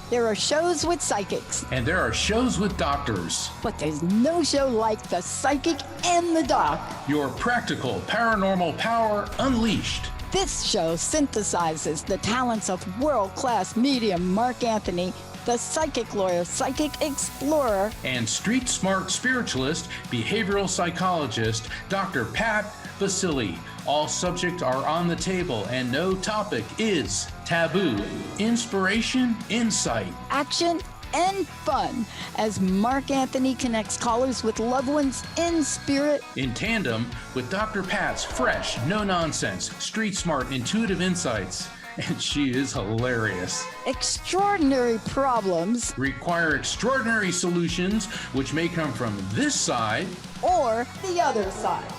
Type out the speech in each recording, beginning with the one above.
There are shows with psychics, And there are shows with doctors. but there's no show like The Psychic and the Doc. Your practical paranormal power unleashed. This show synthesizes the talents of world-class medium Mark Anthony, the psychic lawyer, psychic explorer, And street smart spiritualist, behavioral psychologist, Dr. Pat Baccili. All subjects are on the table and no topic is taboo. Inspiration, insight. action, and fun as Mark Anthony connects callers with loved ones in spirit. In tandem with Dr. Pat's fresh, no-nonsense, street smart, intuitive insights. And she is hilarious. Extraordinary problems Require extraordinary solutions, which may come from this side or the other side.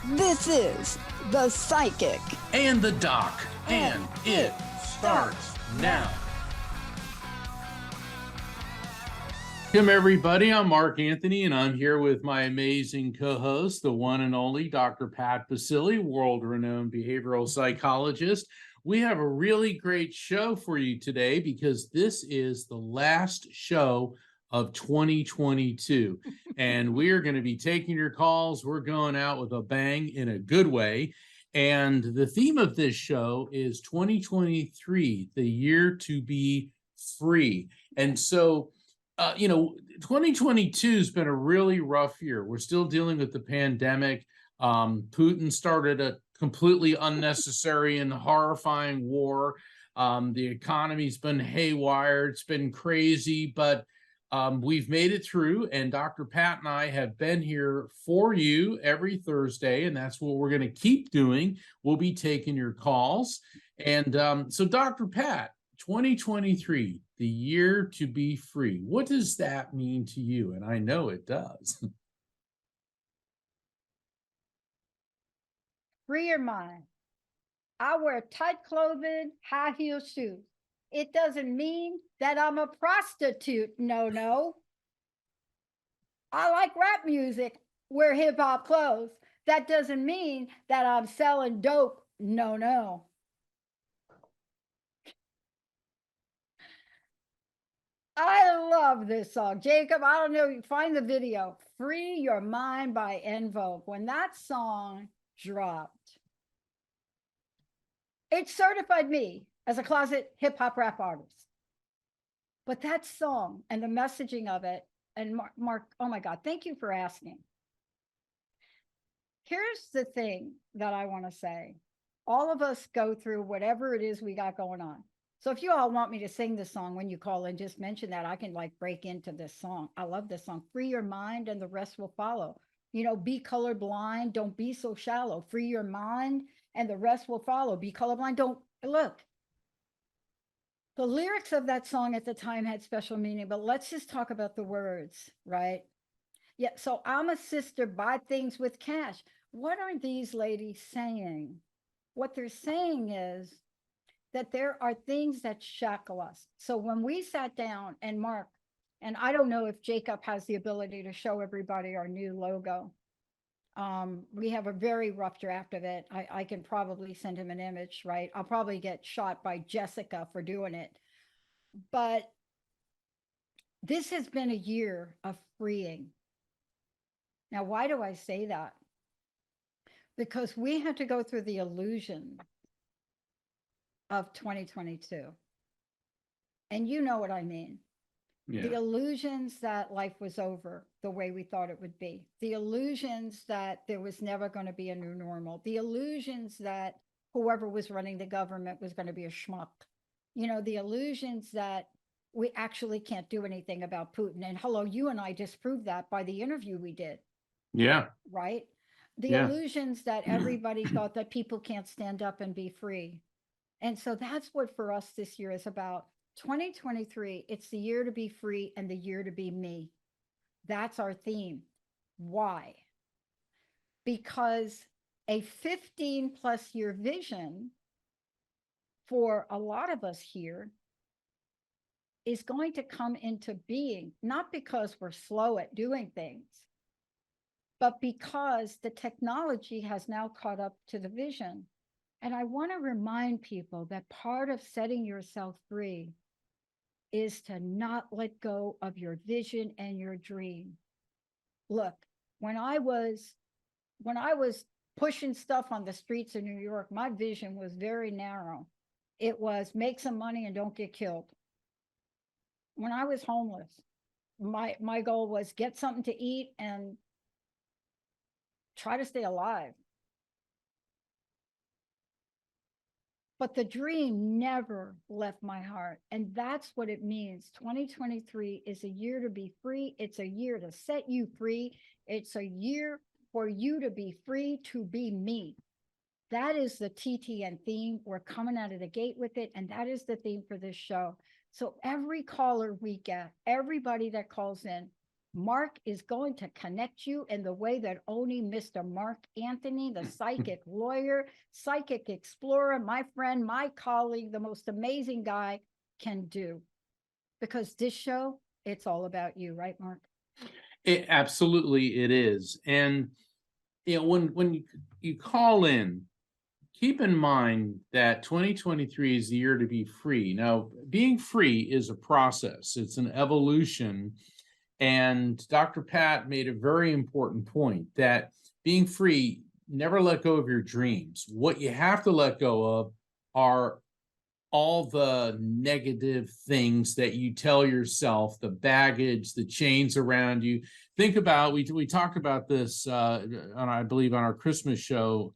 This is The Psychic. and the doc. And it starts now. Welcome, everybody. I'm Mark Anthony, and I'm here with my amazing co-host, the one and only Dr. Pat Baccili, world-renowned behavioral psychologist. We have a really great show for you today because this is the last show of 2022, and we are going to be taking your calls. We're going out with a bang in a good way. And the theme of this show is 2023, the year to be free. And so, 2022 has been a really rough year. We're still dealing with the pandemic. Putin started a completely unnecessary and horrifying war. The economy's been haywire. It's been crazy, but we've made it through, and Dr. Pat and I have been here for you every Thursday, and that's what we're going to keep doing. We'll be taking your calls. And so, Dr. Pat, 2023, the year to be free. What does that mean to you? And I know it does. Free your mind. I wear tight clothing, high heel shoes. It doesn't mean that I'm a prostitute. No. I like rap music, wear hip hop clothes. That doesn't mean that I'm selling dope. No. I love this song. Jacob, I don't know, find the video. Free Your Mind by En Vogue. When that song dropped, it certified me as a closet hip hop rap artist. But that song and the messaging of it, and Mark, oh my God, thank you for asking. Here's the thing that I want to say. All of us go through whatever it is we got going on. So if you all want me to sing this song when you call and just mention that, I can like break into this song. I love this song. Free your mind and the rest will follow. Be colorblind. Don't be so shallow. Free your mind and the rest will follow. Be colorblind. Don't look. The lyrics of that song at the time had special meaning, but let's just talk about the words, right? Yeah. So I'm a sister, buy things with cash. What are these ladies saying? What they're saying is that there are things that shackle us. So when we sat down and Mark, and I don't know if Jacob has the ability to show everybody our new logo. We have a very rough draft of it. I can probably send him an image, right? I'll probably get shot by Jessica for doing it. But this has been a year of freeing. Now, why do I say that? Because we had to go through the illusion of 2022. And you know what I mean. Yeah. The illusions that life was over the way we thought it would be. The illusions that there was never going to be a new normal. The illusions that whoever was running the government was going to be a schmuck. The illusions that we actually can't do anything about Putin. And hello, you and I disproved that by the interview we did. Yeah. Right? The Yeah. illusions that everybody thought that people can't stand up and be free. And so that's what for us this year is about. 2023, it's the year to be free and the year to be me. That's our theme. Why? Because a 15 plus year vision for a lot of us here is going to come into being, not because we're slow at doing things, but because the technology has now caught up to the vision. And I want to remind people that part of setting yourself free is to not let go of your vision and your dream. Look, when I was pushing stuff on the streets of New York, my vision was very narrow. It was make some money and don't get killed. When I was homeless, my goal was get something to eat and try to stay alive. But the dream never left my heart. And that's what it means. 2023 is a year to be free. It's a year to set you free. It's a year for you to be free to be me. That is the TTN theme. We're coming out of the gate with it. And that is the theme for this show. So every caller we get, everybody that calls in, Mark is going to connect you in the way that only Mr. Mark Anthony, the psychic lawyer, psychic explorer, my friend, my colleague, the most amazing guy can do. Because this show, it's all about you, right, Mark? Absolutely, it is. And when you call in, keep in mind that 2023 is the year to be free. Now, being free is a process. It's an evolution. And Dr. Pat made a very important point that being free, never let go of your dreams. What you have to let go of are all the negative things that you tell yourself, the baggage, the chains around you. Think about, we talked about this, I believe, on our Christmas show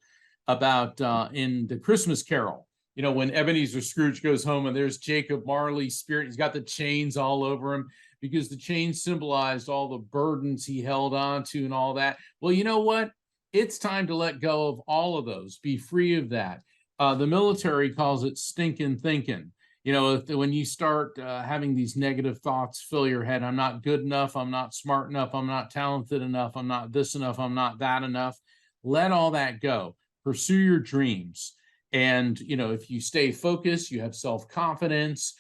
about in the Christmas Carol. When Ebenezer Scrooge goes home and there's Jacob Marley's spirit, he's got the chains all over him, because the chains symbolized all the burdens he held on to and all that. Well, you know what? It's time to let go of all of those, be free of that. The military calls it stinking thinking. When you start having these negative thoughts fill your head, I'm not good enough, I'm not smart enough, I'm not talented enough, I'm not this enough, I'm not that enough. Let all that go. Pursue your dreams. And, if you stay focused, you have self-confidence,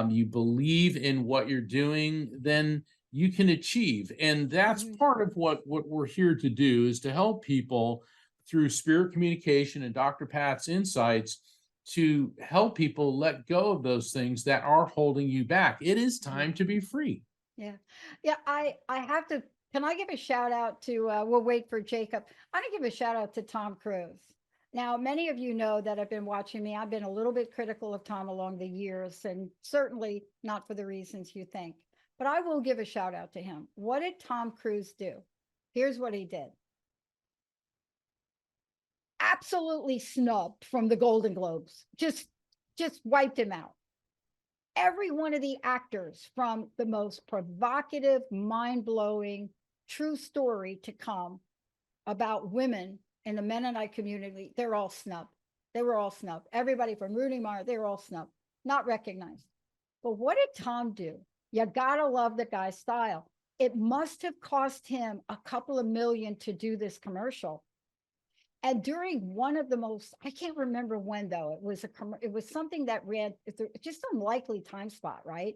you believe in what you're doing, then you can achieve. And that's part of what we're here to do, is to help people through spirit communication and Dr. Pat's insights to help people let go of those things that are holding you back. It is time to be free. Yeah. Yeah. I have to, can I give a shout out to, we'll wait for Jacob. I want to give a shout out to Tom Cruise. Now, many of you know that have been watching me. I've been a little bit critical of Tom along the years, and certainly not for the reasons you think. But I will give a shout out to him. What did Tom Cruise do? Here's what he did. Absolutely snubbed from the Golden Globes. Just wiped him out. Every one of the actors, from the most provocative, mind-blowing, true story to come about women in the Mennonite community, they're all snubbed. They were all snubbed. Everybody from Rooney Mara, they were all snubbed, not recognized. But what did Tom do? You gotta love the guy's style. It must have cost him a couple of million to do this commercial. And during one of the most, I can't remember when though, it was something that ran, just unlikely time spot, right?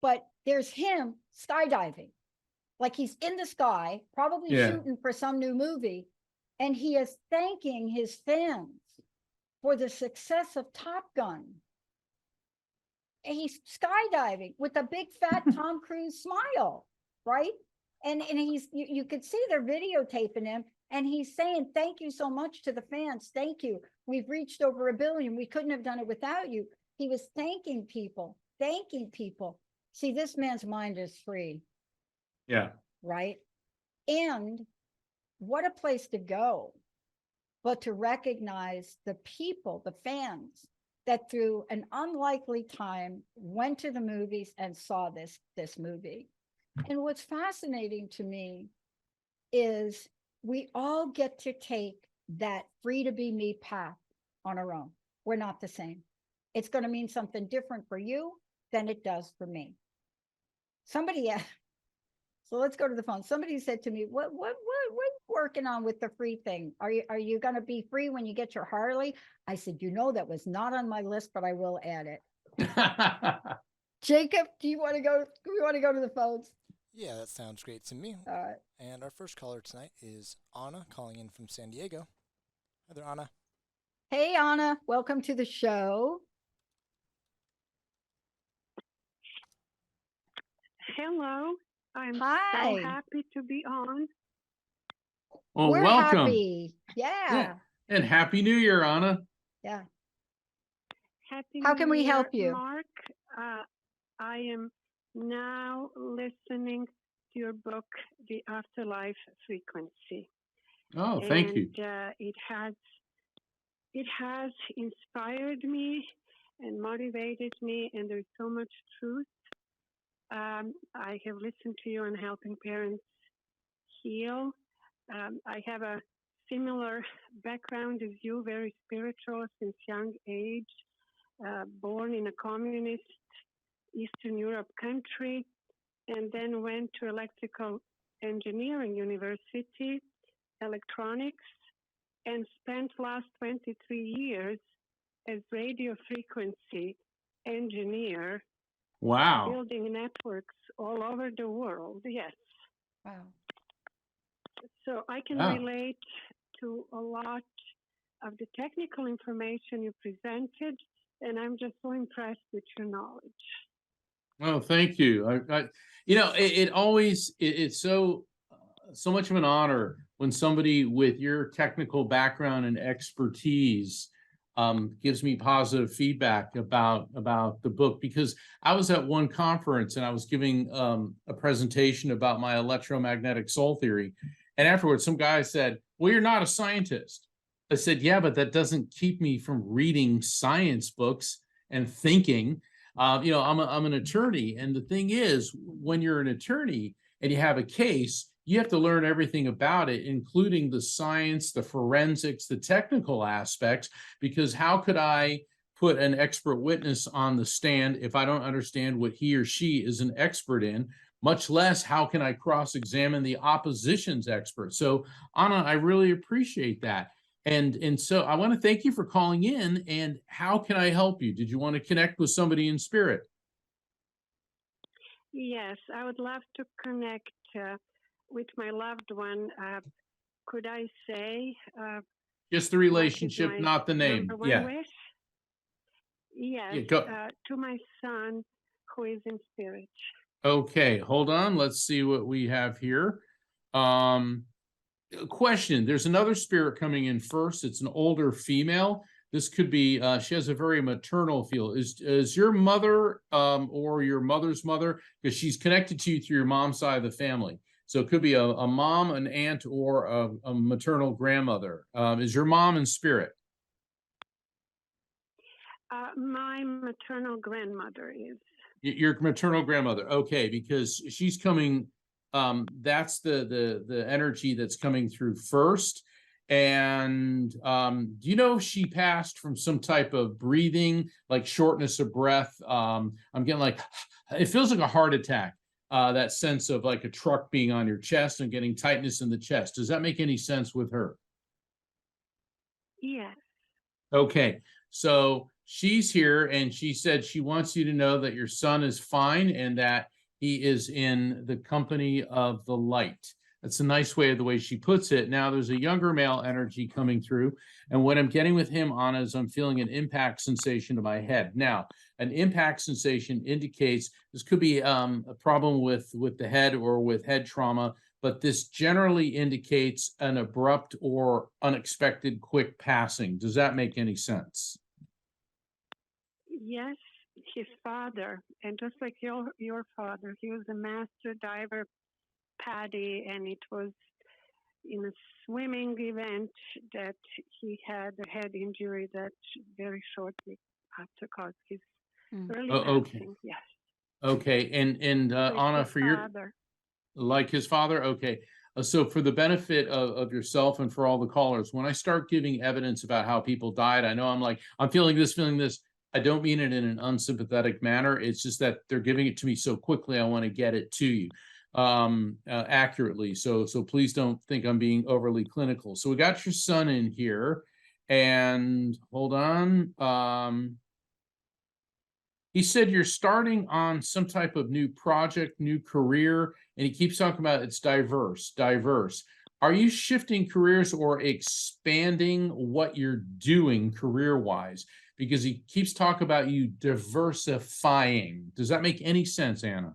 But there's him skydiving. Like he's in the sky, probably shooting for some new movie. And he is thanking his fans for the success of Top Gun. And he's skydiving with a big fat Tom Cruise smile, right? And you could see they're videotaping him. And he's saying, thank you so much to the fans. Thank you. We've reached over 1 billion. We couldn't have done it without you. He was thanking people, thanking people. See, this man's mind is free. Yeah. Right. And what a place to go, but to recognize the people, the fans that through an unlikely time went to the movies and saw this movie. And what's fascinating to me is we all get to take that free to be me path on our own. We're not the same. It's going to mean something different for you than it does for me. So let's go to the phone. Somebody said to me, what working on with the free thing? Are you going to be free when you get your Harley? I said, that was not on my list, but I will add it. Jacob, do you want to go? Do we want to go to the phones? Yeah, that sounds great to me. All right. And our first caller tonight is Anna calling in from San Diego. Hi there, Anna. Hey, Anna, welcome to the show. Hello, I'm so Hi. happy to be on. Well, We're welcome. happy. Yeah. And Happy New Year, Anna. Yeah. Happy How New can we Year, help you? Mark? I am now listening to your book, The Afterlife Frequency. Oh, thank you. It has inspired me and motivated me, and there's so much truth. I have listened to you on helping parents heal. I have a similar background as you, very spiritual since young age, born in a communist Eastern Europe country, and then went to electrical engineering university, electronics, and spent last 23 years as radio frequency engineer. Wow. Building networks all over the world, yes. Wow. So I can Wow. relate to a lot of the technical information you presented, and I'm just so impressed with your knowledge. Oh, thank you. It's so much of an honor when somebody with your technical background and expertise gives me positive feedback about the book, because I was at one conference and I was giving a presentation about my electromagnetic soul theory. And afterwards, some guy said, "Well, you're not a scientist." I said, "Yeah, but that doesn't keep me from reading science books and thinking." I'm an attorney. And the thing is, when you're an attorney and you have a case, you have to learn everything about it, including the science, the forensics, the technical aspects, because how could I put an expert witness on the stand if I don't understand what he or she is an expert in? Much less, how can I cross-examine the opposition's expert? So, Anna, I really appreciate that. And so I want to thank you for calling in. And how can I help you? Did you want to connect with somebody in spirit? Yes, I would love to connect with my loved one. Could I say? Just the relationship, what is my not the name. number one Yeah. wish? Yes, Yeah, go. to my son who is in spirit. Okay, hold on. Let's see what we have here. Question. There's another spirit coming in first. It's an older female. This could be, she has a very maternal feel. Is your mother or your mother's mother, because she's connected to you through your mom's side of the family. So it could be a mom, an aunt, or a maternal grandmother. Is your mom in spirit? My maternal grandmother is. Your maternal grandmother. Okay, because she's coming, that's the energy that's coming through first. And do you know if she passed from some type of breathing, like shortness of breath? I'm getting like, it feels like a heart attack, that sense of like a truck being on your chest and getting tightness in the chest. Does that make any sense with her? Yes. Okay, so she's here and she said she wants you to know that your son is fine and that he is in the company of the light. That's a nice way of the way she puts it. Now there's a younger male energy coming through, and what I'm getting with him, Anna, is I'm feeling an impact sensation to my head. Now, an impact sensation indicates this could be a problem with the head or with head trauma, but this generally indicates an abrupt or unexpected quick passing. Does that make any sense? Yes, his father, and just like your father, he was a master diver, Paddy, and it was in a swimming event that he had a head injury that very shortly after caused his early Okay. passing. Yes. Okay, and So Anna, his for your father. like his father. Okay, so for the benefit of yourself and for all the callers, when I start giving evidence about how people died, I know I'm feeling this, feeling this. I don't mean it in an unsympathetic manner. It's just that they're giving it to me so quickly. I want to get it to you. accurately. So please don't think I'm being overly clinical. So we got your son in here, and hold on. He said you're starting on some type of new project, new career, and he keeps talking about it's diverse, diverse. Are you shifting careers or expanding what you're doing career-wise? Because he keeps talking about you diversifying. Does that make any sense, Anna?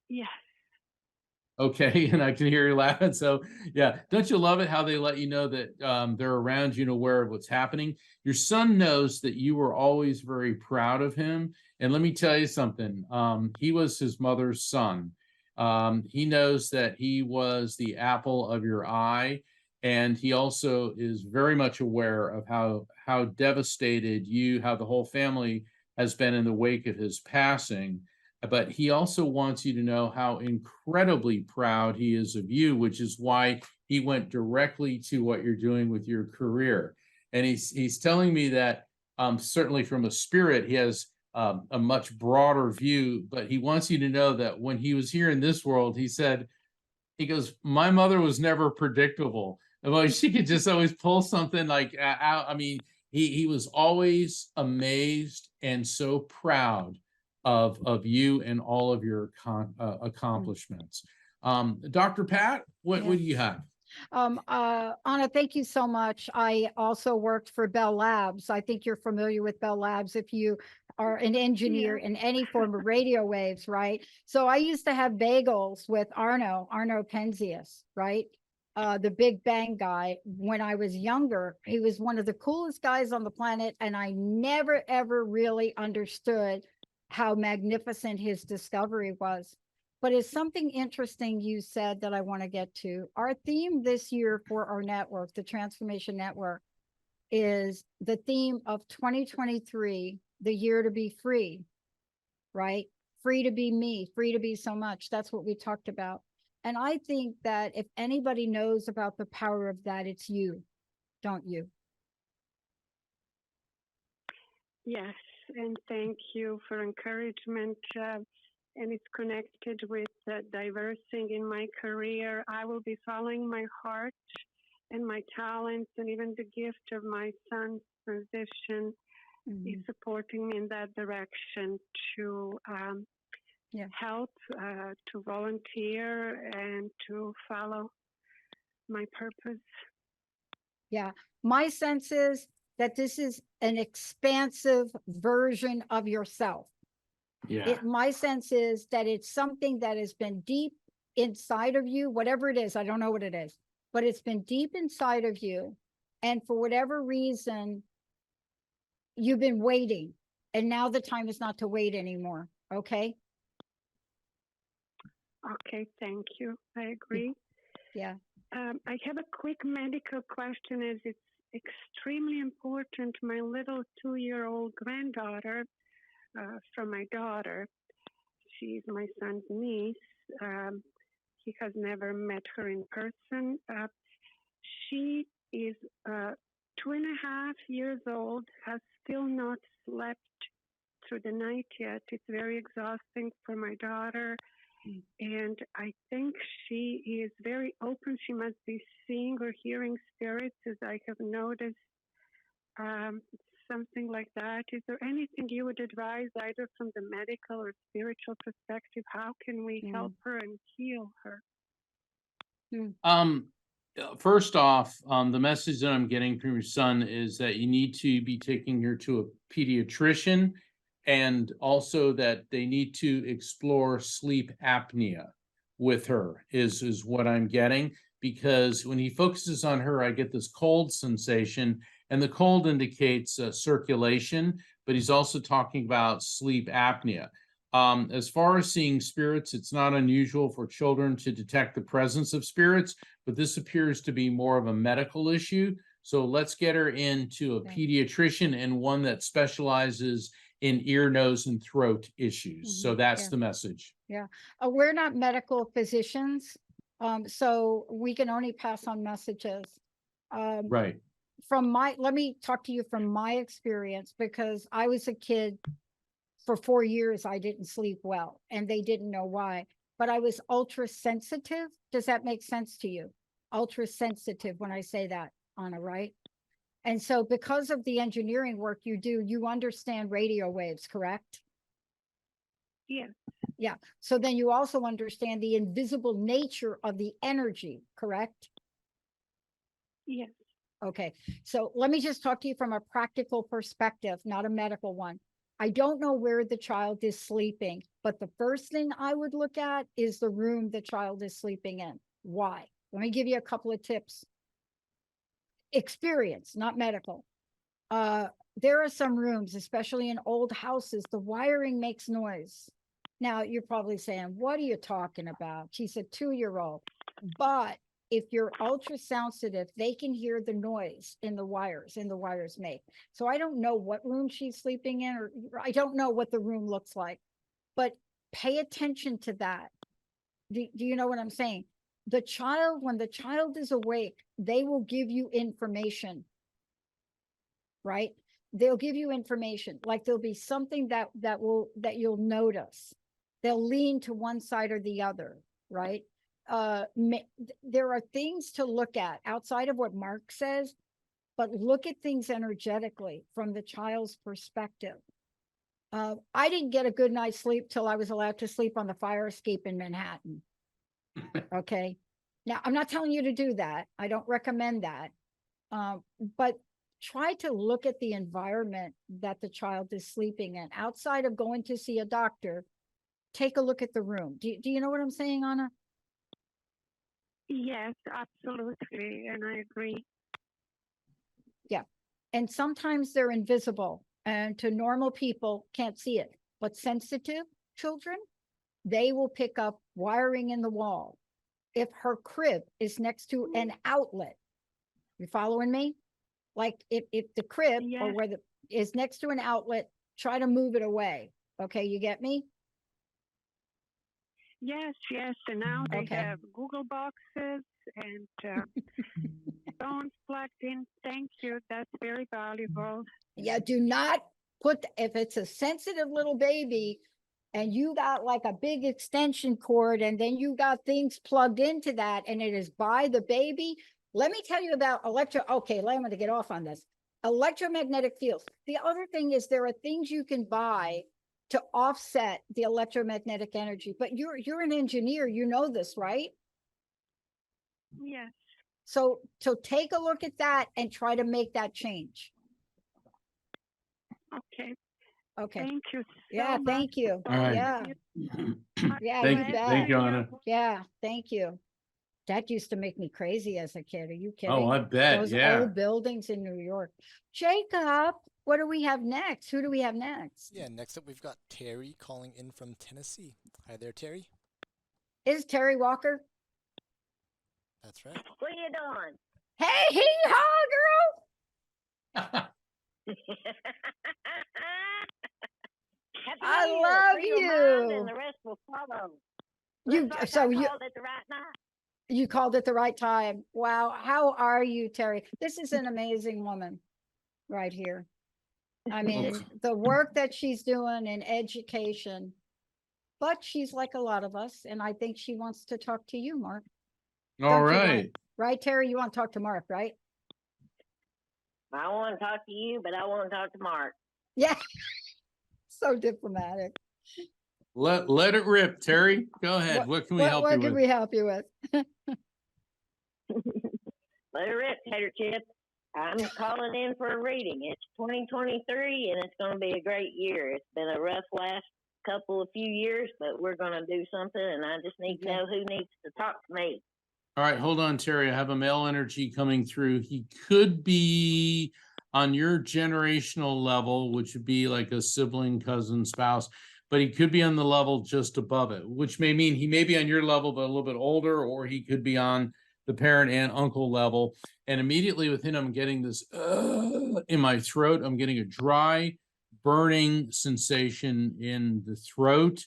Yes. Okay, and I can hear you laughing. So yeah, don't you love it how they let you know that they're around you and aware of what's happening? Your son knows that you were always very proud of him. And let me tell you something. He was his mother's son. He knows that he was the apple of your eye. And he also is very much aware of how devastated how the whole family has been in the wake of his passing. But he also wants you to know how incredibly proud he is of you, which is why he went directly to what you're doing with your career. And he's telling me that certainly from a spirit, he has a much broader view, but he wants you to know that when he was here in this world, he goes, my mother was never predictable. Well, she could just always pull something like out. I mean, he was always amazed and so proud of you and all of your accomplishments. Dr. Pat, what do you have? Anna, thank you so much. I also worked for Bell Labs. I think you're familiar with Bell Labs if you are an engineer in any form of radio waves, right? So I used to have bagels with Arno Penzias, right? The Big Bang guy. When I was younger, he was one of the coolest guys on the planet, and I never, ever really understood how magnificent his discovery was. But it's something interesting you said that I want to get to. Our theme this year for our network, the Transformation Network, is the theme of 2023, the year to be free, right? Free to be me, free to be so much. That's what we talked about. And I think that if anybody knows about the power of that, it's you, don't you? Yes, and thank you for encouragement. And it's connected with diversing in my career. I will be following my heart and my talents, and even the gift of my son's position is supporting me in that direction to help, to volunteer, and to follow my purpose. Yeah, my sense is that this is an expansive version of yourself. Yeah. My sense is that it's something that has been deep inside of you, whatever it is. I don't know what it is, but it's been deep inside of you. And for whatever reason, you've been waiting. And now the time is not to wait anymore. Okay. Okay, thank you. I agree. Yeah. I have a quick medical question, as it's extremely important. My little 2-year-old granddaughter from my daughter, she's my son's niece. He has never met her in person. She is 2.5 years old, has still not slept through the night yet. It's very exhausting for my daughter. And I think she is very open. She must be seeing or hearing spirits, as I have noticed. Something like that. Is there anything you would advise, either from the medical or spiritual perspective? How can we help her and heal her? First off, the message that I'm getting from your son is that you need to be taking her to a pediatrician, and also that they need to explore sleep apnea with her is what I'm getting, because when he focuses on her, I get this cold sensation, and the cold indicates circulation, but he's also talking about sleep apnea. As far as seeing spirits, it's not unusual for children to detect the presence of spirits, but this appears to be more of a medical issue. So let's get her into a pediatrician, and one that specializes in ear, nose, and throat issues. So that's the message. Yeah. We're not medical physicians, so we can only pass on messages. Right. Let me talk to you from my experience, because I was a kid for 4 years. I didn't sleep well, and they didn't know why. but I was ultra sensitive. Does that make sense to you? Ultra sensitive when I say that, Anna, right? And so because of the engineering work you do, you understand radio waves, correct? Yes. Yeah. So then you also understand the invisible nature of the energy, correct? Yes. Okay. So let me just talk to you from a practical perspective, not a medical one. I don't know where the child is sleeping, but the first thing I would look at is the room the child is sleeping in. Why? Let me give you a couple of tips. Experience, not medical. There are some rooms, especially in old houses, the wiring makes noise. Now you're probably saying, what are you talking about? She's a 2-year-old. But if you're ultra sensitive, they can hear the noise in the wires make. So I don't know what room she's sleeping in, or I don't know what the room looks like, but pay attention to that. Do you know what I'm saying? The child, when the child is awake, they will give you information, right? They'll give you information. Like there'll be something that you'll notice. They'll lean to one side or the other, right? There are things to look at outside of what Mark says, but look at things energetically from the child's perspective. I didn't get a good night's sleep till I was allowed to sleep on the fire escape in Manhattan. Okay. Now, I'm not telling you to do that. I don't recommend that. But try to look at the environment that the child is sleeping in. Outside of going to see a doctor, take a look at the room. Do you know what I'm saying, Anna? Yes, absolutely. And I agree. Yeah. And sometimes they're invisible and to normal people can't see it. But sensitive children, they will pick up wiring in the wall. If her crib is next to an outlet, you following me? Like if the crib or Yes. where the is next to an outlet, try to move it away. Okay, you get me? Yes, yes. And now they Okay. have Google boxes and phones plugged in. Thank you. That's very valuable. Yeah, do not put, if it's a sensitive little baby and you got like a big extension cord and then you got things plugged into that and it is by the baby. Let me tell you about okay, I'm going to get off on this. Electromagnetic fields. The other thing is there are things you can buy to offset the electromagnetic energy, but you're an engineer, you know this, right? Yes. So take a look at that and try to make that change. Okay. Okay. Thank you so Yeah, much. thank you. All right. Yeah. Yeah, Thank you you. bet. Thank you, Anna. Yeah, thank you. That used to make me crazy as a kid. Are you kidding? Oh, I bet. Those Yeah. old buildings in New York. Jacob, what do we have next? Who do we have next? Yeah, next up we've got Terry calling in from Tennessee. Hi there, Terry. Is Terry Walker? That's right. What are you doing? Hey, hee-haw, girl. Happy I New Year. love Free your mind you. and the rest will follow. You Looks like so I you called at the right night. you called at the right time. Wow. How are you, Terry? This is an amazing woman right here. I mean, the work that she's doing in education, but she's like a lot of us. And I think she wants to talk to you, Mark. All Don't you want- right. Right, Terry? You want to talk to Mark, right? I want to talk to you, but I want to talk to Mark. Yeah. So diplomatic. Let it rip, Terry. Go ahead. What can we help you What can with? we help you with? Let it rip, Tater Chip. I'm calling in for a reading. It's 2023, and it's going to be a great year. It's been a rough last few years, but we're going to do something, and I just need to know who needs to talk to me. All right, hold on, Terry. I have a male energy coming through. He could be on your generational level, which would be like a sibling, cousin, spouse, but he could be on the level just above it, which may mean he may be on your level, but a little bit older, or he could be on the parent and uncle level. And immediately within, I'm getting this in my throat. I'm getting a dry, burning sensation in the throat.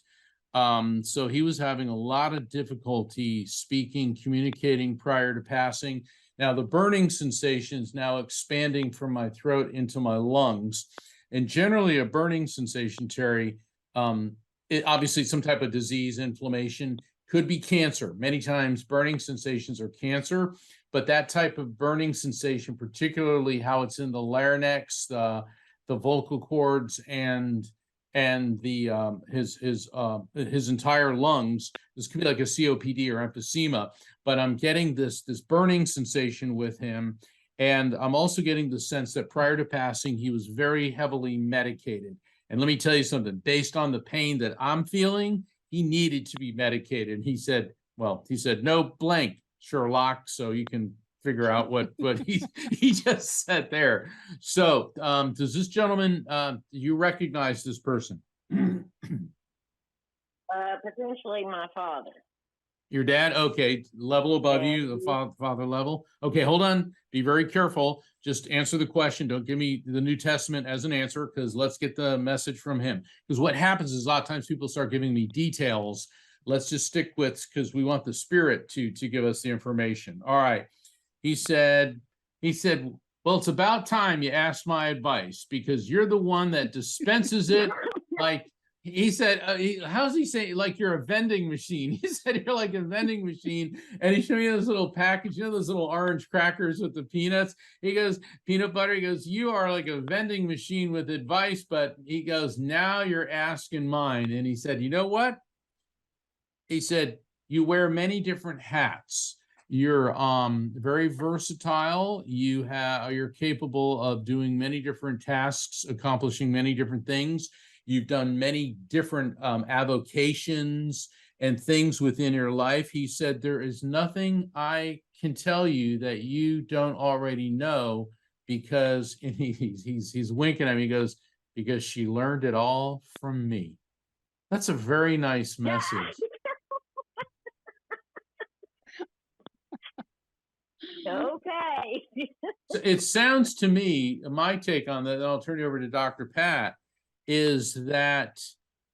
So he was having a lot of difficulty speaking, communicating prior to passing. Now the burning sensation is now expanding from my throat into my lungs. And generally a burning sensation, Terry, it obviously some type of disease, inflammation, could be cancer. Many times burning sensations are cancer, but that type of burning sensation, particularly how it's in the larynx, the vocal cords, and the his entire lungs. This could be like a COPD or emphysema, but I'm getting this burning sensation with him. And I'm also getting the sense that prior to passing, he was very heavily medicated. And let me tell you something, based on the pain that I'm feeling, he needed to be medicated. And he said, no blank, Sherlock, so you can figure out what he just said there. So does this gentleman, you recognize this person? Potentially my father. Your dad? Okay, level above you, the father level. Okay, hold on. Be very careful. Just answer the question. Don't give me the New Testament as an answer, because let's get the message from him. Because what happens is a lot of times people start giving me details. Let's just stick with, because we want the Spirit to give us the information. All right. He said, well, it's about time you asked my advice, because you're the one that dispenses it. Like, he said, how's he saying? Like, you're a vending machine. He said, you're like a vending machine. And he showed me this little package, you know, those little orange crackers with the peanuts. He goes, peanut butter. He goes, you are like a vending machine with advice. But he goes, now you're asking mine. And he said, you know what? He said, you wear many different hats. You're very versatile. You're capable of doing many different tasks, accomplishing many different things. You've done many different avocations and things within your life. He said, there is nothing I can tell you that you don't already know, because, and he's winking at me. He goes, because she learned it all from me. That's a very nice message. Okay. It sounds to me, my take on that, and I'll turn it over to Dr. Pat, is that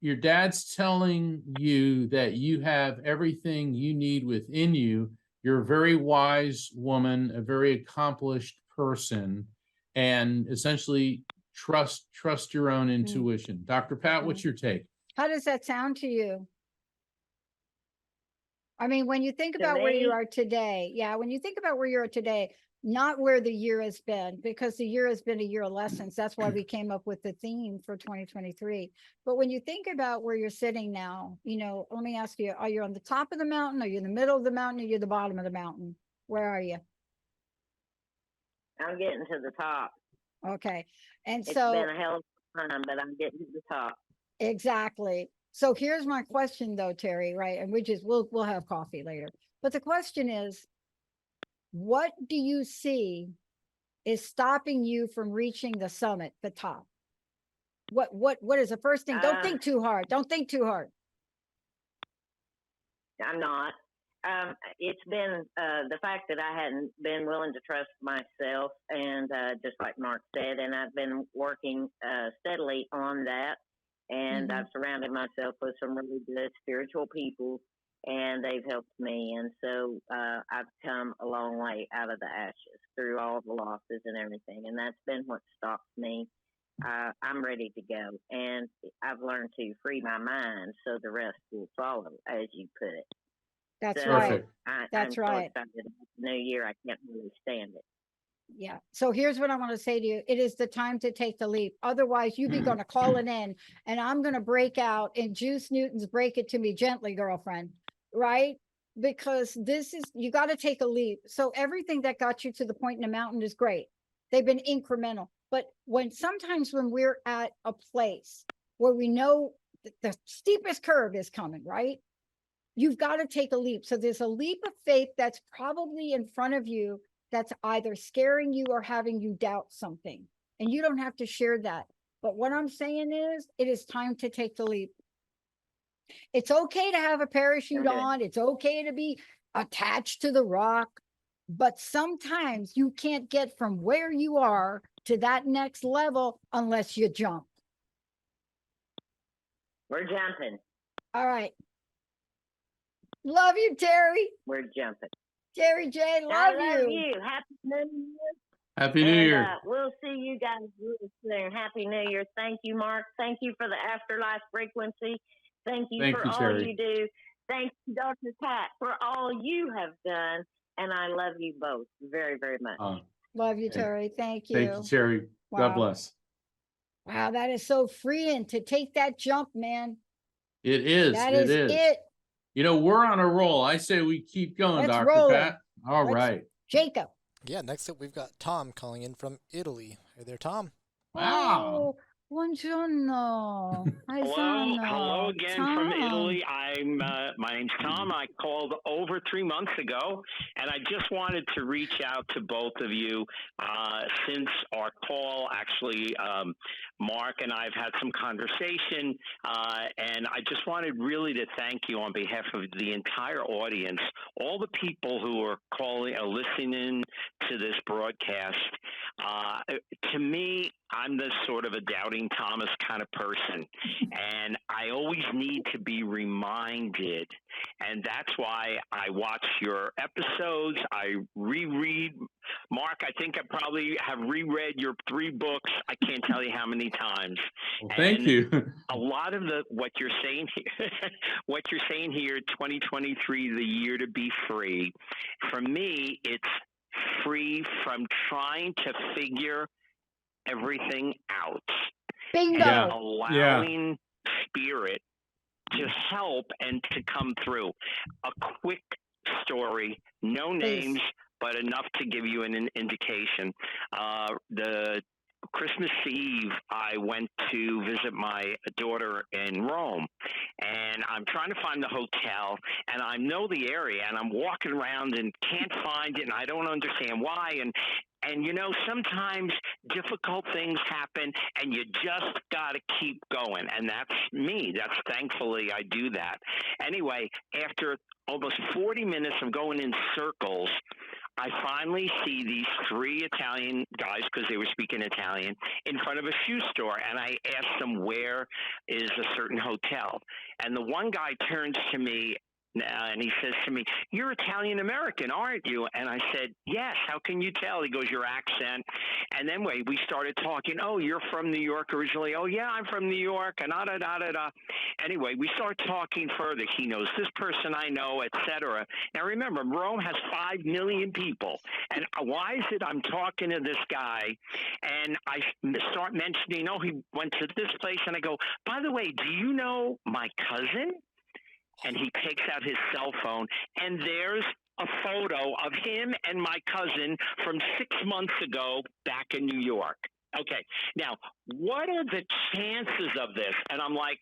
your dad's telling you that you have everything you need within you. You're a very wise woman, a very accomplished person, and essentially trust your own intuition. Dr. Pat, what's your take? How does that sound to you? I mean, when you think To about where you me? are today, when you think about where you are today, not where the year has been, because the year has been a year of lessons. That's why we came up with the theme for 2023. But when you think about where you're sitting now, you know, let me ask you, are you on the top of the mountain? Are you in the middle of the mountain? Or are you at the bottom of the mountain? Where are you? I'm getting to the top. Okay. And It's so been a hell of a time, but I'm getting to the top. exactly. So here's my question though, Terry, right? And we'll have coffee later. But the question is, what do you see is stopping you from reaching the summit, the top? What is the first thing? Don't think too hard. Don't think too hard. I'm not. It's been the fact that I hadn't been willing to trust myself, and just like Mark said, and I've been working steadily on that, and I've surrounded myself with some really good spiritual people, and they've helped me, and so I've come a long way out of the ashes through all the losses and everything, and that's been what stops me. I'm ready to go, and I've learned to free my mind so the rest will follow, as you put it. That's So right. I'm so excited about the new year. I can't really stand it. Yeah. So here's what I want to say to you. It is the time to take the leap. Otherwise, you'd be going to call it in, and I'm going to break out in Juice Newton's Break It To Me Gently, girlfriend, right? Because you got to take a leap. So everything that got you to the point in the mountain is great. They've been incremental. But sometimes when we're at a place where we know the steepest curve is coming, right? You've got to take a leap. So there's a leap of faith that's probably in front of you that's either scaring you or having you doubt something. And you don't have to share that. But what I'm saying is, it is time to take the leap. It's okay to have a parachute on. It's okay to be attached to the rock. But sometimes you can't get from where you are to that next level unless you jump. We're jumping. All right. Love you, Terry. We're jumping. Terry J, I love love you. Happy New Year. Happy New Year. We'll see you guys real soon. Happy New Year. Thank you, Mark. Thank you for the Afterlife Frequency. Thank you for all Terry. you do. Thank you, Dr. Pat, for all you have done. And I love you both very, very much. Love you, Okay. Terry. Thank Thank you, you. Terry. God Wow. bless. Wow, that is so freeing to take that jump, man. It is. That It is is. it. You know, we're on a roll. I say we keep going, Let's Dr. roll it. Pat. All Let's- right. Jacob. Yeah, next up we've got Tom calling in from Italy. Hey there, Tom. Wow. Oh, buongiorno. Hello again from Tom. Italy. My name's Tom. I called over 3 months ago, and I just wanted to reach out to both of you since our call. Actually, Mark and I have had some conversation, and I just wanted really to thank you on behalf of the entire audience, all the people who are calling or listening to this broadcast. To me, I'm the sort of a doubting Thomas kind of person, and I always need to be reminded, and that's why I watch your episodes. I reread. Mark, I think I probably have reread your 3 books. I can't tell you how many times. Well, thank you. A lot of what you're saying here, 2023, the year to be free. For me, it's free from trying to figure everything out. Bingo. Yeah. Allowing spirit to help and to come through. A quick story, no names, but enough to give you an indication. The Christmas Eve, I went to visit my daughter in Rome, and I'm trying to find the hotel, and I know the area, and I'm walking around and can't find it, and I don't understand why, and you know, sometimes difficult things happen, and you just got to keep going, and that's me. That's thankfully I do that. Anyway, after almost 40 minutes of going in circles, I finally see these 3 Italian guys, because they were speaking Italian, in front of a shoe store. And I asked them, where is a certain hotel? And the one guy turns to me and he says to me, "You're Italian American, aren't you?" And I said, "Yes. How can you tell?" He goes, "Your accent." And then we started talking. "Oh, you're from New York originally?" "Oh, yeah, I'm from New York." And da. Anyway, we start talking further. He knows this person I know, etc. Now, remember, Rome has 5 million people. And why is it I'm talking to this guy and I start mentioning, oh, he went to this place. And I go, "By the way, do you know my cousin?" And he takes out his cell phone, and there's a photo of him and my cousin from 6 months ago back in New York. Okay, now, what are the chances of this? And I'm like,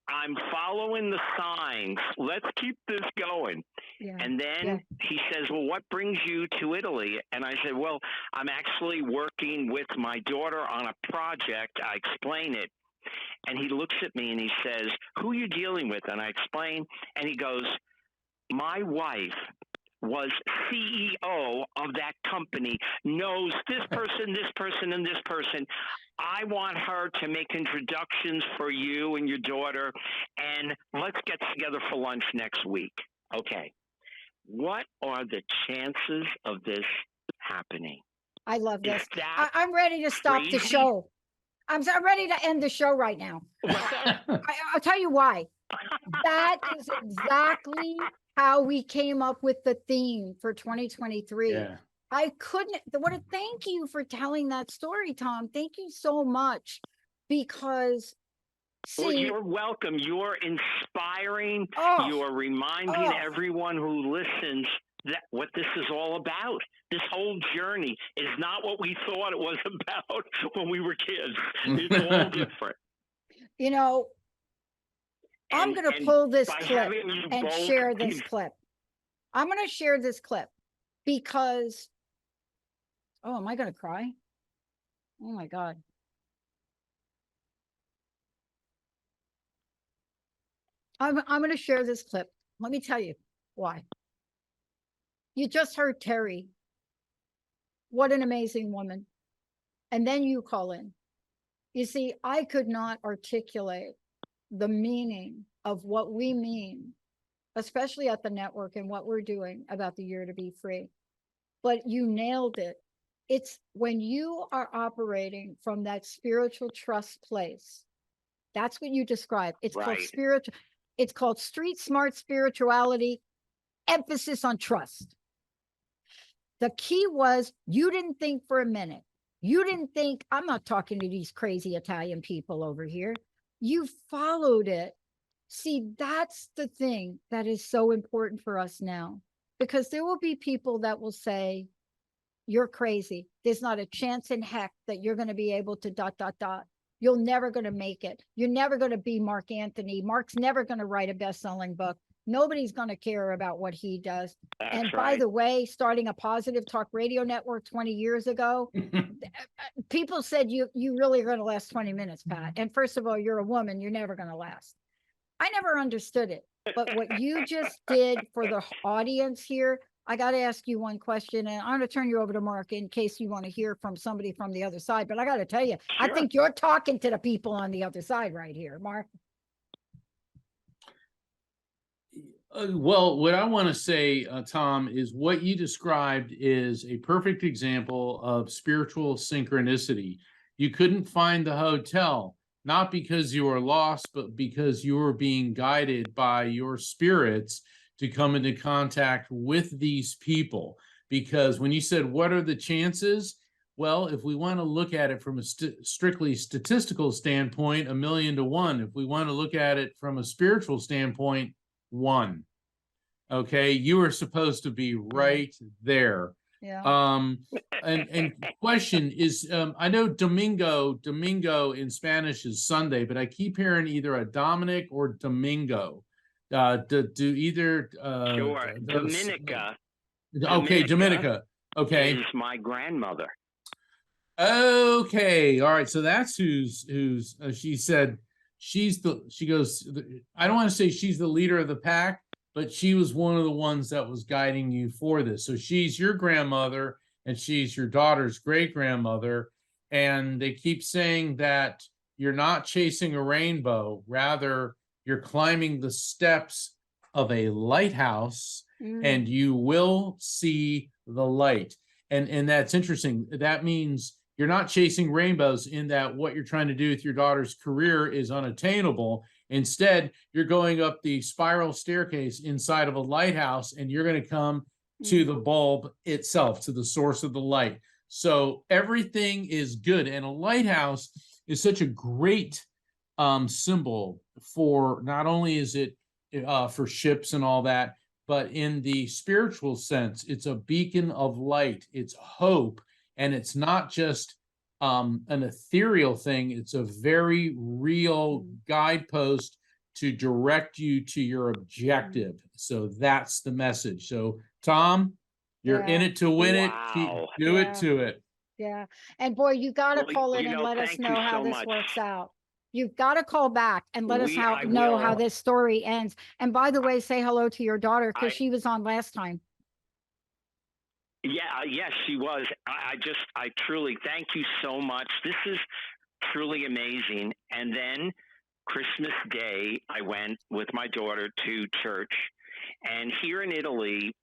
I'm following the signs. Let's keep this going. Yeah. And then he says, "Well, what brings you to Italy?" And I said, "Well, I'm actually working with my daughter on a project." I explain it. And he looks at me and he says, "Who are you dealing with?" And I explain, and he goes, "My wife was CEO of that company, knows this person, and this person. I want her to make introductions for you and your daughter, and let's get together for lunch next week." Okay. What are the chances of this happening? I love Is this. that I'm ready to stop the crazy? show. I'm ready to end the show right now. What's that? I'll tell you why. That is exactly how we came up with the theme for 2023. Yeah. I couldn't, what a thank you for telling that story, Tom. Thank you so much. Because, Well, see, you're welcome. You're inspiring. Oh. You're reminding everyone who listens that what this is all about. This whole journey is not what we thought it was about when we were kids. It's all different. you know, I'm going to pull this by clip having you and both share this give- clip. I'm going to share this clip because, oh, am I going to cry? Oh my God. I'm going to share this clip. Let me tell you why. You just heard Terry. What an amazing woman. And then you call in. You see, I could not articulate the meaning of what we mean, especially at the network and what we're doing about the year to be free. But you nailed it. It's when you are operating from that spiritual trust place. That's what you describe. It's called Right. spiritual. It's called Street Smart Spirituality, emphasis on trust. The key was you didn't think for a minute. You didn't think, I'm not talking to these crazy Italian people over here. You followed it. See, that's the thing that is so important for us now, because there will be people that will say, you're crazy. There's not a chance in heck that you're going to be able to ... You're never going to make it. You're never going to be Mark Anthony. Mark's never going to write a best-selling book. Nobody's going to care about what he does. That's And by right. the way, starting a positive talk radio network 20 years ago, people said you really are going to last 20 minutes, Pat. And first of all, you're a woman. You're never going to last. I never understood it. But what you just did for the audience here, I got to ask you one question, and I'm going to turn you over to Mark in case you want to hear from somebody from the other side. But I got to tell you, I Sure. think you're talking to the people on the other side right here, Mark. Well, what I want to say, Tom, is what you described is a perfect example of spiritual synchronicity. You couldn't find the hotel, not because you were lost, but because you were being guided by your spirits to come into contact with these people. Because when you said, what are the chances? Well, if we want to look at it from a strictly statistical standpoint, 1,000,000 to 1. If we want to look at it from a spiritual standpoint, 1. Okay, you were supposed to be right there. Yeah. And question is, I know Domingo in Spanish is Sunday, but I keep hearing either a Dominic or Domingo. Do either Sure. Dominica. Okay, Dominica. Okay. Is my grandmother. Okay, all right. So that's who's she said she goes, I don't want to say she's the leader of the pack, but she was one of the ones that was guiding you for this. So she's your grandmother and she's your daughter's great grandmother. And they keep saying that you're not chasing a rainbow, rather you're climbing the steps of a lighthouse and you will see the light. And that's interesting. That means you're not chasing rainbows in that what you're trying to do with your daughter's career is unattainable. Instead, you're going up the spiral staircase inside of a lighthouse and you're going to come to the bulb itself, to the source of the light. So everything is good. And a lighthouse is such a great symbol for, not only is it for ships and all that, but in the spiritual sense, it's a beacon of light, it's hope, and it's not just an ethereal thing, it's a very real guidepost to direct you to your objective. So that's the message. So Tom, you're in it to win it. Keep, do it to it. Yeah. And boy, you got to call in and let us know how this works out. You've got to call back and let us know how this story ends. And by the way, say hello to your daughter because she was on last time. Yeah, yes, she was. I truly thank you so much. This is truly amazing. And then Christmas Day, I went with my daughter to church. And here in Italy,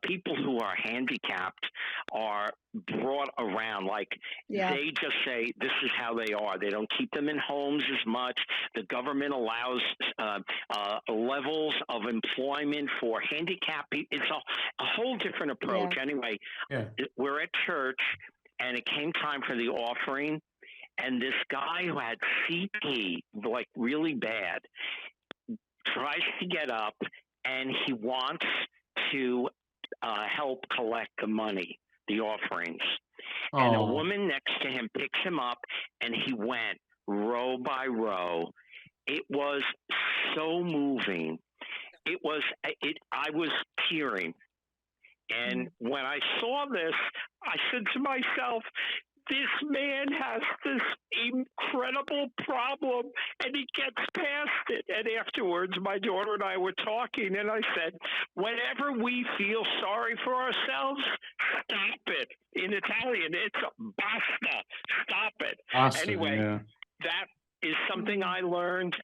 people who are handicapped are brought around. Like they just say this is how they are. They don't keep them in homes as much. The government allows levels of employment for handicapped people. It's a whole different approach. Anyway, we're at church and it came time for the offering. And this guy who had CP, like really bad, tries to get up and he wants to help collect the money, the offerings. And a woman next to him picks him up and he went row by row. It was so moving. I was tearing. And when I saw this, I said to myself, this man has this incredible problem and he gets past it. And afterwards, my daughter and I were talking and I said, whenever we feel sorry for ourselves, stop it. In Italian, it's basta, stop it. Awesome, anyway, that is something I learned.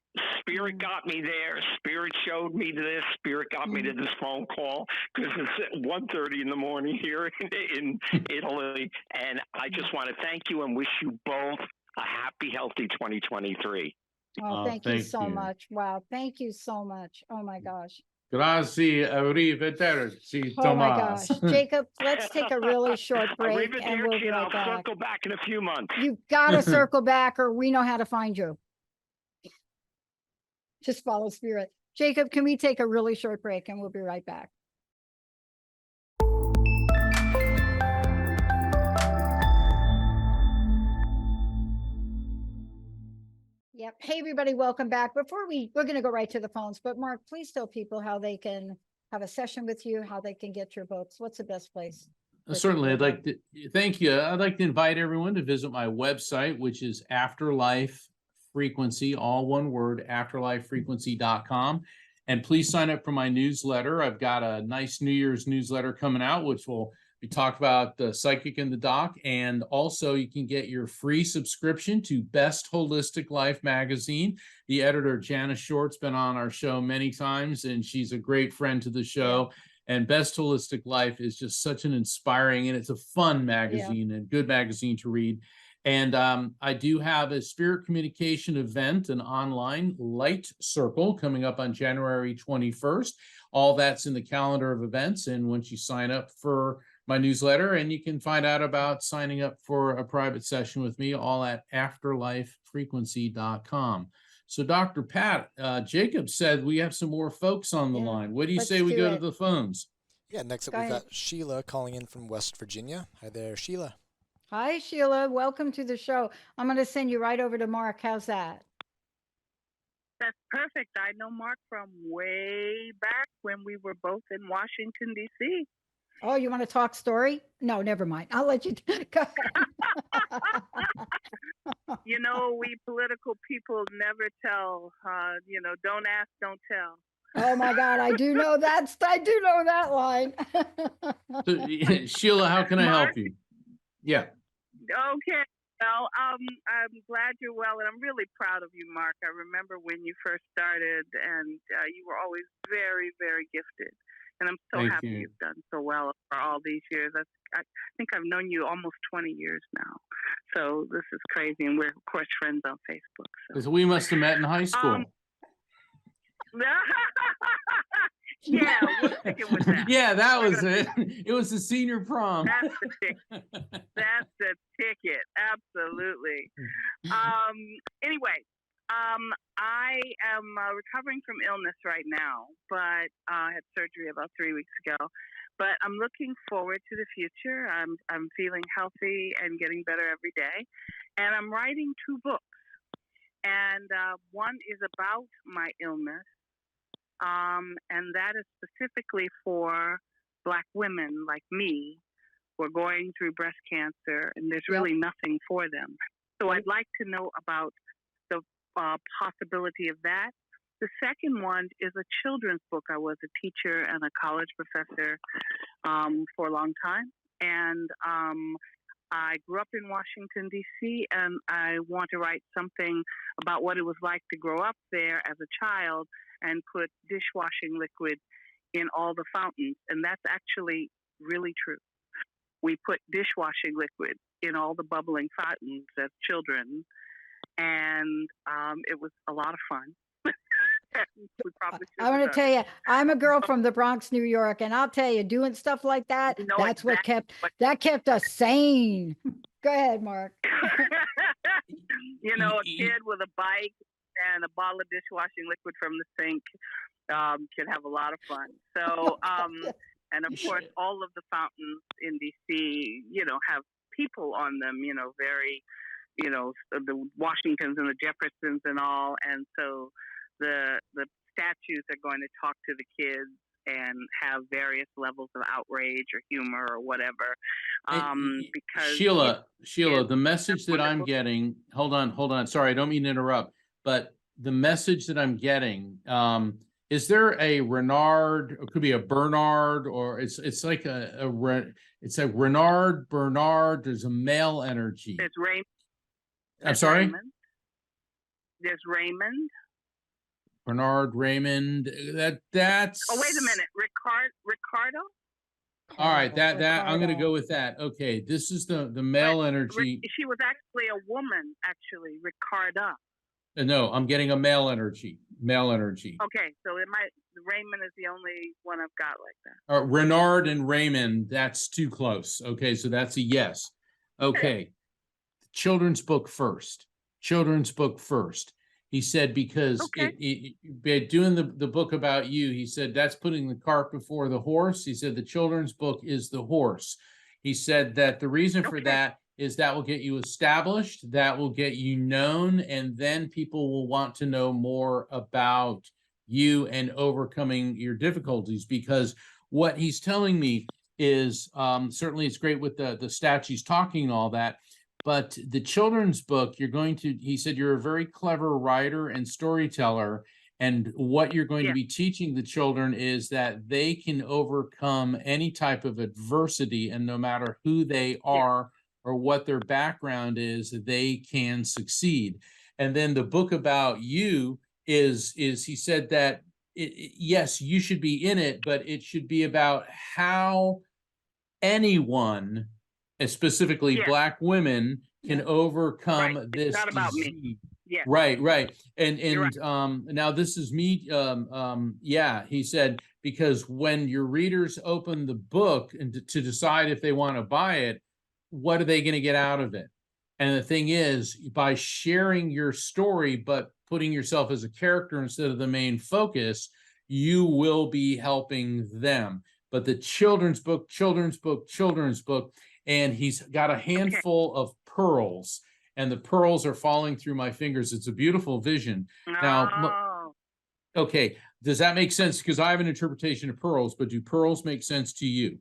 Spirit got me there. Spirit showed me this. Spirit got me to this phone call because it's 1:30 in the morning here in Italy. And I just want to thank you and wish you both a happy, healthy 2023. Oh, thank you thank so you. much. Wow. Thank you so much. Oh my gosh. Grazie, arrivederci, Oh my Tomas. gosh. Jacob, let's take a really short break and we'll Arrivederci, be and right I'll back. circle back in a few months. You've got to circle back or we know how to find you. Just follow spirit. Jacob, can we take a really short break and we'll be right back? Yep. Hey, everybody, welcome back. Before we're going to go right to the phones, but Mark, please tell people how they can have a session with you, how they can get your books. What's the best place? for Certainly, people I'd to like to thank you. I'd like to invite everyone to visit my website, which is Afterlife Frequency, all one word, afterlifefrequency.com. And please sign up for my newsletter. I've got a nice New Year's newsletter coming out, which will be talked about the psychic in the doc. And also you can get your free subscription to Best Holistic Life magazine. The editor, Janice Short's been on our show many times, and she's a great friend to the show. And Best Holistic Life is just such an inspiring, and it's a fun magazine and good magazine to read. And I do have a spirit communication event, an online light circle coming up on January 21st. All that's in the calendar of events. And once you sign up for my newsletter, and you can find out about signing up for a private session with me, all at afterlifefrequency.com. So Dr. Pat, Jacob said we have some more folks on the line. What do you say we go to the phones? Yeah, next up Go we've ahead. got Sheila calling in from West Virginia. Hi there, Sheila. Hi, Sheila. Welcome to the show. I'm going to send you right over to Mark. How's that? That's perfect. I know Mark from way back when we were both in Washington, D.C. Oh, you want to talk story? No, never mind. I'll let you go ahead. You know, we political people never tell. Don't ask, don't tell. Oh my God, I do know that. I do know that line. So, Sheila, how can I help you? Yeah. Okay. Well, I'm glad you're well, and I'm really proud of you, Mark. I remember when you first started, and you were always very, very gifted. And I'm so Thank happy you. you've done so well for all these years. I think I've known you almost 20 years now. So this is crazy. And we're, of course, friends on Facebook. Because we must have met in high school. Yeah, we're sticking with that. Yeah, that was it. It was the senior prom. That's the ticket. That's the ticket. Absolutely. Anyway, I am recovering from illness right now, but I had surgery about 3 weeks ago. But I'm looking forward to the future. I'm feeling healthy and getting better every day, and I'm writing 2 books. And one is about my illness, and that is specifically for Black women like me who are going through breast cancer, and there's really nothing for them. So I'd like to know about the possibility of that. The second one is a children's book. I was a teacher and a college professor for a long time, and I grew up in Washington, D.C., and I want to write something about what it was like to grow up there as a child and put dishwashing liquid in all the fountains. And that's actually really true. We put dishwashing liquid in all the bubbling fountains as children, and it was a lot of fun. I want to tell you, I'm a girl from the Bronx, New York, and I'll tell you, doing stuff like that, that's what kept us sane. Go ahead, Mark. You know, a kid with a bike and a bottle of dishwashing liquid from the sink can have a lot of fun. So, and of course, all of the fountains in DC, have people on them, very, the Washingtons and the Jeffersons and all. And so the statues are going to talk to the kids and have various levels of outrage or humor or whatever. Because Sheila, the message that I'm getting, hold on. Sorry, I don't mean to interrupt, but the message that I'm getting, is there a Renard, it could be a Bernard, or it's like it's a Renard, Bernard, there's a male energy. There's Raymond. I'm sorry? Raymond. There's Raymond. Bernard, Raymond, that's. Oh, wait a minute. Ricardo? All right, that I'm going to go with that. Okay, this is the male energy. She was actually a woman, actually, Ricarda. No, I'm getting a male energy. Male energy. Okay, so Raymond is the only one I've got like that. Renard and Raymond, that's too close. Okay, so that's a yes. Okay. Children's book first. Children's book first. He said, because Okay. by doing the book about you, he said, that's putting the cart before the horse. He said, the children's book is the horse. He said that the reason for Okay. that is that will get you established, that will get you known, and then people will want to know more about you and overcoming your difficulties. Because what he's telling me is, certainly it's great with the statues talking and all that, but the children's book, he said, you're a very clever writer and storyteller. And what you're going to be teaching the children is that they can overcome any type of adversity, and no matter who they are or what their background is, they can succeed. And then the book about you is he said that yes, you should be in it, but it should be about how anyone, specifically Black women, can overcome this It's not about me. disease. Yeah. Right. And Right. now this is me. He said, because when your readers open the book and to decide if they want to buy it, what are they going to get out of it? And the thing is, by sharing your story, but putting yourself as a character instead of the main focus, you will be helping them. But the children's book, and he's got a handful of pearls, and the pearls are falling through my fingers. It's a beautiful vision. Now, okay, does that make sense? Because I have an interpretation of pearls, but do pearls make sense to you?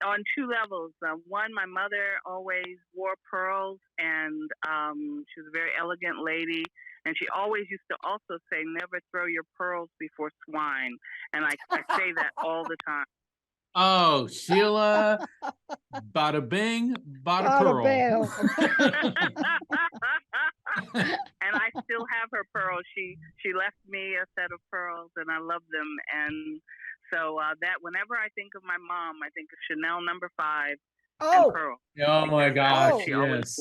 On two levels. One, my mother always wore pearls, and she was a very elegant lady. And she always used to also say, never throw your pearls before swine. And I say that all the time. Oh, Sheila, bada bing, bada pearl. And I still have her pearls. She left me a set of pearls, and I love them. And so that whenever I think of my mom, I think of Chanel No. 5 and pearl. Oh my gosh, yes.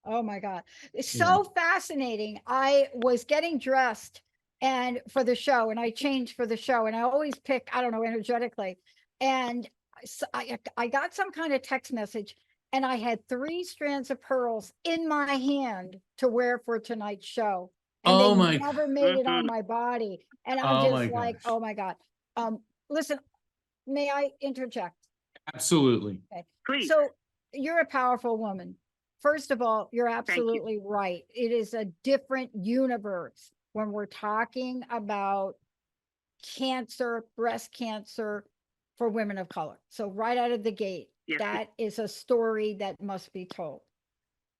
Oh my God. It's so fascinating. I was getting dressed and for the show, and I changed for the show, and I always pick, I don't know, energetically. And so I got some kind of text message, and I had 3 strands of pearls in my hand to wear for tonight's show. And they never made it on my body. And I'm just like, oh my God. Listen, may I interject? Absolutely. Okay. Please. So you're a powerful woman. First of all, you're absolutely right. It is a different universe when we're talking about cancer, breast cancer for women of color. So right out of the gate, that is a story that must be told.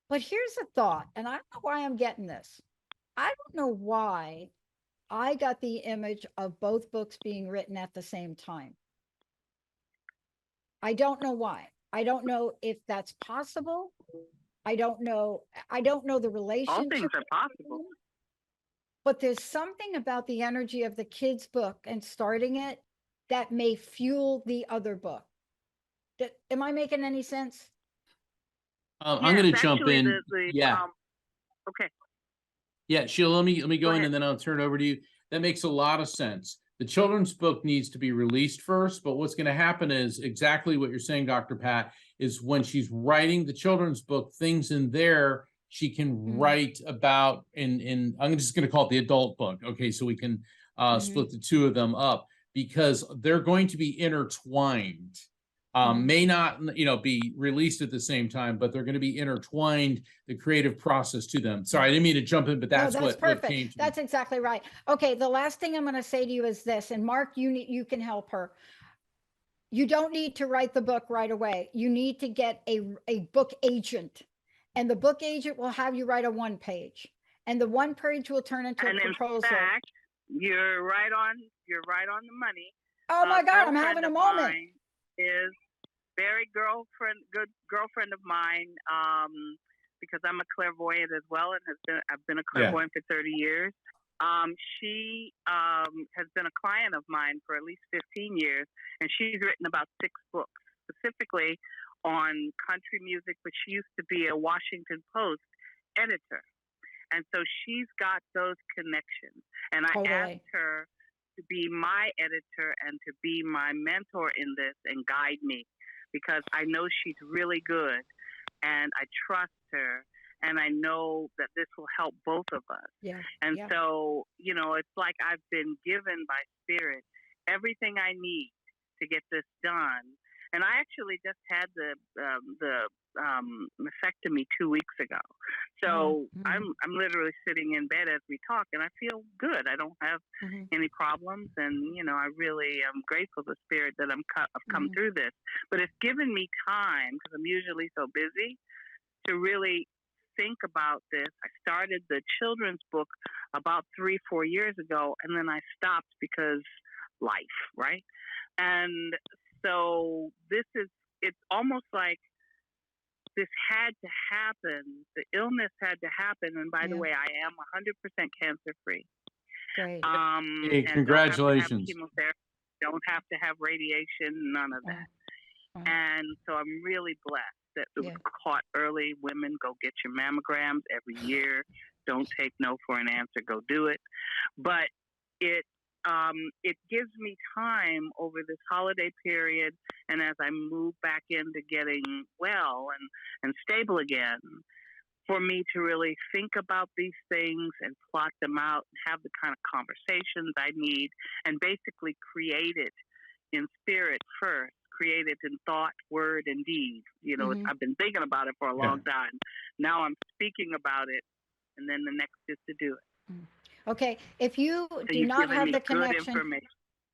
But here's a thought, and I don't know why I'm getting this. I don't know why I got the image of both books being written at the same time. I don't know why. I don't know if that's possible. I don't know the relationship. All things are possible. But there's something about the energy of the kids' book and starting it that may fuel the other book. Am I making any sense? I'm going to jump in. Okay. Yeah, Sheila, let me go in, and then I'll turn it over to you. That makes a lot of sense. The children's book needs to be released first, but what's going to happen is exactly what you're saying, Dr. Pat, is when she's writing the children's book, things in there she can write about I'm just going to call it the adult book. Okay, so we can split the two of them up, because they're going to be intertwined. May not, be released at the same time, but they're going to be intertwined, the creative process to them. Sorry, I didn't mean to jump in, but that's what came to That's exactly right. Okay, the last thing I'm going to say to you is this, and Mark, you can help her. You don't need to write the book right away. You need to get a book agent, and the book agent will have you write a 1-page, and the 1-page will turn into a proposal. In fact, you're right on the money. Oh my God, I'm having a moment. Is very good girlfriend of mine, because I'm a clairvoyant as well, and I've been a clairvoyant for 30 years. She has been a client of mine for at least 15 years, and she's written about 6 books specifically on country music, but she used to be a Washington Post editor. And so she's got those connections. And I Totally. asked her to be my editor and to be my mentor in this and guide me, because I know she's really good and I trust her. And I know that this will help both of us. Yeah. And yeah. so, you know, it's like I've been given by Spirit everything I need to get this done. And I actually just had the mastectomy 2 weeks ago. So I'm literally sitting in bed as we talk, and I feel good. I don't have any problems, and you know, I really am grateful to Spirit that I've come through this. But it's given me time, because I'm usually so busy, to really think about this. I started the children's book about 3-4 years ago, and then I stopped because life, right? And so it's almost like this had to happen. The illness had to happen. And by the way, I am 100% cancer free. Great. Hey, congratulations. Don't have to have chemotherapy, don't have to have radiation, none of that. And so I'm really blessed that it was caught early. Women, go get your mammograms every year. Don't take no for an answer. Go do it. But it gives me time over this holiday period, and as I move back into getting well and stable again, for me to really think about these things and plot them out and have the kind of conversations I need, and basically create it in spirit first, create it in thought, word, and deed. You know, I've been thinking about it for a long time. Now I'm speaking about it, and then the next is to do it. Okay, if you do not have the connection,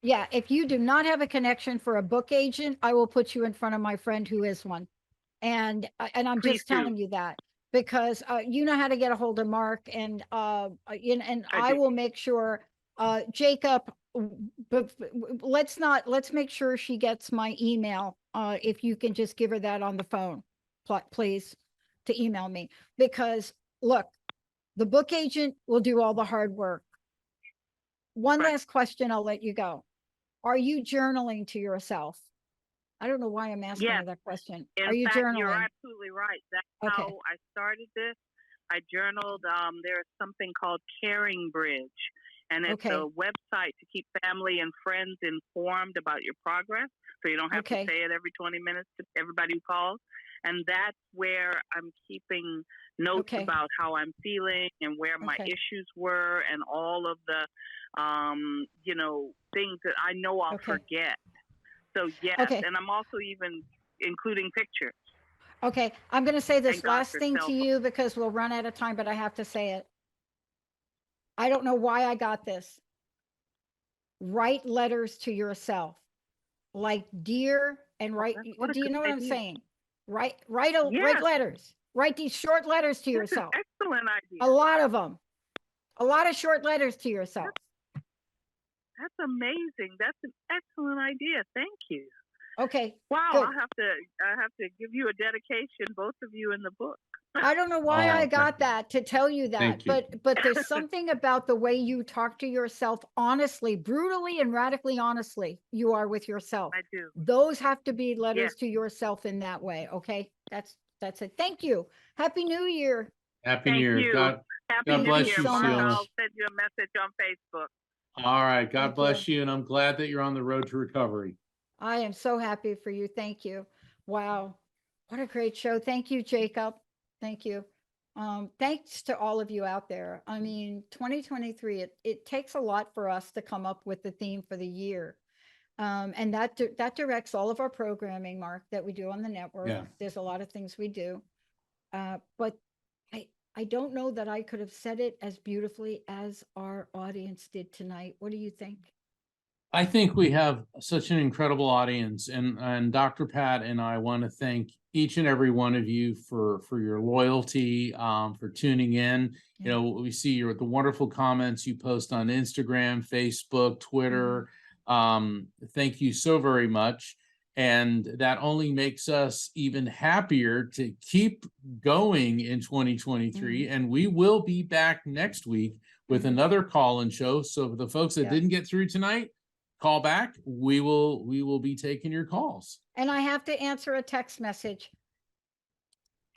if you do not have a connection for a book agent, I will put you in front of my friend who is one. And I'm Please just telling you that, because you know how to get a hold of Mark, and I will make sure Jacob, but let's make sure she gets my email. If you can just give her that on the phone, please, to email me, because look, the book agent will do all the hard work. One last question, I'll let you go. Are you journaling to yourself? I don't know why I'm asking you that question. Are you journaling? You're absolutely right. That's how I started this. I journaled. There's something called Caring Bridge, and it's a website to keep family and friends informed about your progress, so you don't have to say it every 20 minutes to everybody who calls. And that's where I'm keeping notes about how I'm feeling and where my issues were, and all of the, you know, things that I know I'll forget. So yes, and I'm also even including pictures. Okay, I'm going to say this last thing to you, because we'll run out of time, but I have to say it. I don't know why I got this. Write letters to yourself, like dear, and write. Do you know what I'm saying? Write letters. Write these short letters to yourself. Excellent idea. A lot of them. A lot of short letters to yourself. That's amazing. That's an excellent idea. Thank you. Okay. Wow. Good. I have to give you a dedication, both of you, in the book. I don't know why I got that to tell you that, but there's something about the way you talk to yourself honestly, brutally and radically honestly, you are with yourself. I do. Those have to be letters to yourself in that way. Okay. That's it. Thank you. Happy New Year. Happy New Year. God bless you, Mark. Sheila. I'll send you a message on Facebook. All right. God bless you. And I'm glad that you're on the road to recovery. I am so happy for you. Thank you. Wow. What a great show. Thank you, Jacob. Thank you. Thanks to all of you out there. I mean, 2023, it takes a lot for us to come up with the theme for the year. And that directs all of our programming, Mark, that we do on the network. Yeah. There's a lot of things we do. But I don't know that I could have said it as beautifully as our audience did tonight. What do you think? I think we have such an incredible audience, and Dr. Pat and I want to thank each and every one of you for your loyalty, for tuning in. Yeah. You know, we see the wonderful comments you post on Instagram, Facebook, Twitter. Thank you so very much. And that only makes us even happier to keep going in 2023. And we will be back next week with another call-in show. So for the folks that didn't get through tonight, call back. We will be taking your calls. And I have to answer a text message.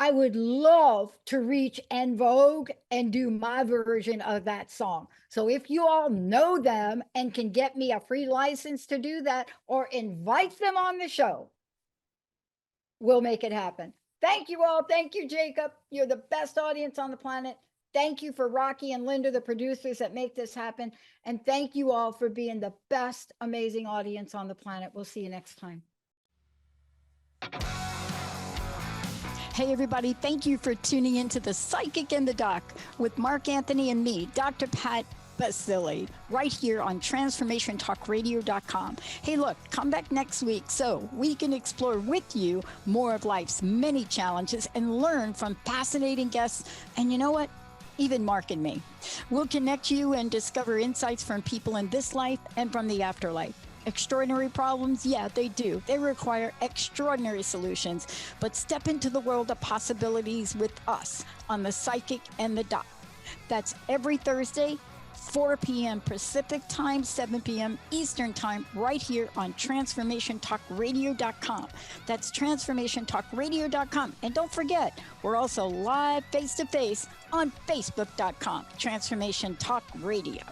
I would love to reach En Vogue and do my version of that song. So if you all know them and can get me a free license to do that or invite them on the show, we'll make it happen. Thank you all. Thank you, Jacob. You're the best audience on the planet. Thank you for Rocky and Linda, the producers that make this happen. And thank you all for being the best, amazing audience on the planet. We'll see you next time. Hey, everybody, thank you for tuning into The Psychic and the Doc with Mark Anthony and me, Dr. Pat Baccili, right here on TransformationTalkRadio.com. Hey, look, come back next week so we can explore with you more of life's many challenges and learn from fascinating guests. And you know what? Even Mark and me. We'll connect you and discover insights from people in this life and from the afterlife. Extraordinary problems? Yeah, they do. They require extraordinary solutions. But step into the world of possibilities with us on The Psychic and the Doc. That's every Thursday, 4 p.m. Pacific Time, 7 p.m. Eastern Time, right here on TransformationTalkRadio.com. That's TransformationTalkRadio.com. And don't forget, we're also live face-to-face on Facebook.com, Transformation Talk Radio.